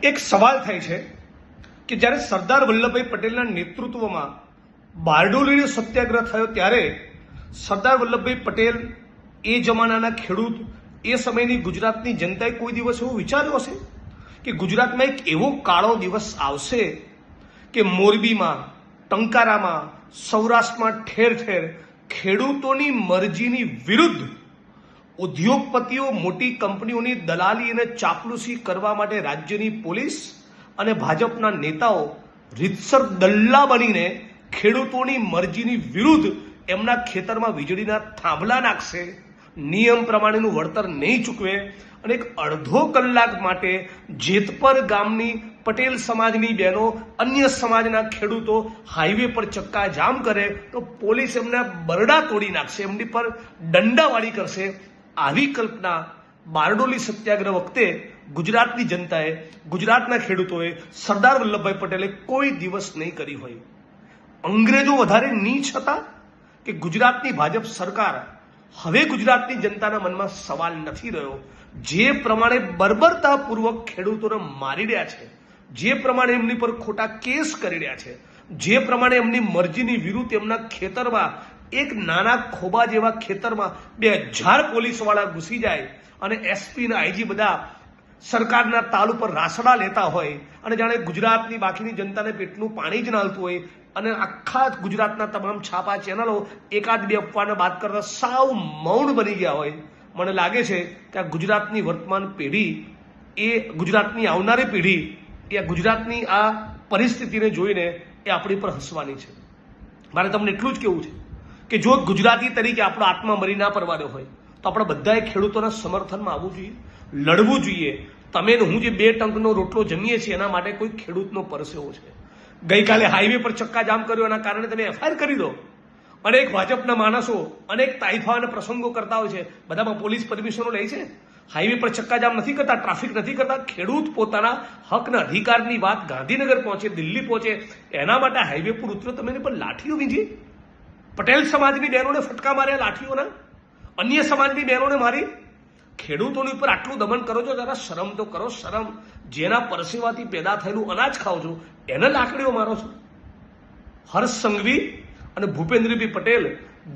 એક સવાલ થાય છે કે જ્યારે સરદાર વલ્લભભાઈ પટેલના નેતૃત્વમાં બારડોલીનો સત્યાગ્રહ થયો ત્યારે સરદાર વલ્લભભાઈ પટેલ એ જમાનાના ખેડૂત એ સમયની ગુજરાતની જનતાએ કોઈ દિવસ એવું વિચાર્યું હશે કે ગુજરાતમાં એક એવો કાળો દિવસ આવશે કે મોરબીમાં, ટંકારામાં, સૌરાષ્ટ્રમાં ઠેર ઠેર ખેડૂતોની મરજીની વિરુદ્ધ ઉદ્યોગપતિઓ મોટી કંપનીઓની દલાલી અને ચાપલુસી કરવા માટે રાજ્યની પોલીસ અને ભાજપના નેતાઓ રીતસર દલ્લા બનીને ખેડૂતોની મરજીની વિરુદ્ધ એમના ખેતરમાં વીજળીના થાંભલા નાખશે, નિયમ પ્રમાણેનું વળતર નહીં ચૂકવે અને એક અડધો કલાક માટે જેતપર ગામની પટેલ સમાજની બહેનો અન્ય સમાજના ખેડૂતો હાઈવે પર ચક્કા જામ કરે તો પોલીસ એમના બરડા તોડી નાખશે, એમની પર દંડાવાળી કરશે. આવી કલ્પના બારડોલી સત્યાગ્રહ વખતે ગુજરાતની જનતાએ, ગુજરાતના ખેડૂતોએ, સરદાર વલ્લભભાઈ પટેલે કોઈ દિવસ નહીં કરી હોય. અંગ્રેજો વધારે નીચ હતા કે ગુજરાતની ભાજપ સરકાર? હવે ગુજરાતની જનતાના મનમાં સવાલ નથી રહ્યો. જે પ્રમાણે બર્બરતાપૂર્વક ખેડૂતોને મારી રહ્યા છે, જે પ્રમાણે એમની પર ખોટા કેસ કરી રહ્યા છે, જે પ્રમાણે એમની મરજીની વિરુદ્ધ એમના ખેતરમાં, એક નાના ખોબા જેવા ખેતરમાં 2000 પોલીસવાળા ઘૂસી જાય અને એસપી અને આઈજી બધા સરકારના તાલ ઉપર રાસડા લેતા હોય અને જાણે ગુજરાતની બાકીની જનતાને પેટનું પાણી જ નાલતું હોય અને આખા ગુજરાતના તમામ છાપા ચેનલો એકાદ બે અફવાને બાદ કરતા સાવ મૌન બની ગયા હોય, મને લાગે છે કે આ ગુજરાતની વર્તમાન પેઢી, એ ગુજરાતની આવનારી પેઢી, એ ગુજરાતની આ પરિસ્થિતિને જોઈને એ આપણી પર હસવાની છે. મારે તમને એટલું જ કહેવું છે કે જો ગુજરાતી તરીકે આપણો આત્મા મરી ના પરવાનો હોય તો આપણે બધાએ ખેડૂતોના સમર્થનમાં આવવું જોઈએ, લડવું જોઈએ. તમે હું જે 2 ટંકનો રોટલો જમીએ છીએ એના માટે કોઈ ખેડૂતનો પરસેવો છે. ગઈકાલે હાઈવે પર ચક્કા જામ કર્યો એના કારણે તમે એફઆઈઆર કરી દો. અનેક ભાજપના માણસો અનેક તાઇફા અને પ્રસંગો કરતા હોય છે, બધામાં પોલીસ પરમિશનો લે છે. હાઈવે પર ચક્કા જામ નથી કરતા, ટ્રાફિક નથી કરતા. ખેડૂત પોતાના હકના અધિકારની વાત ગાંધીનગર પહોંચે, દિલ્હી પહોંચે, એના માટે હાઈવે પર ઉતરો. તમે એની પર લાઠીઓ વીંજી, પટેલ સમાજની બહેનોને ફટકા માર્યા લાઠીઓના, અન્ય સમાજની બહેનોને મારી. ખેડૂતોની ઉપર આટલું દમન કરો છો, જરા શરમ તો કરો, શરમ. જેના પરસેવાથી પેદા થયેલું અનાજ ખાઓ છો એને લાકડીઓ મારો છો. હર્ષ સંઘવી અને ભૂપેન્દ્રભાઈ પટેલ,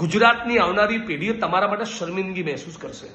ગુજરાતની આવનારી પેઢીઓ તમારા માટે શર્મિંદગી મહેસૂસ કરશે.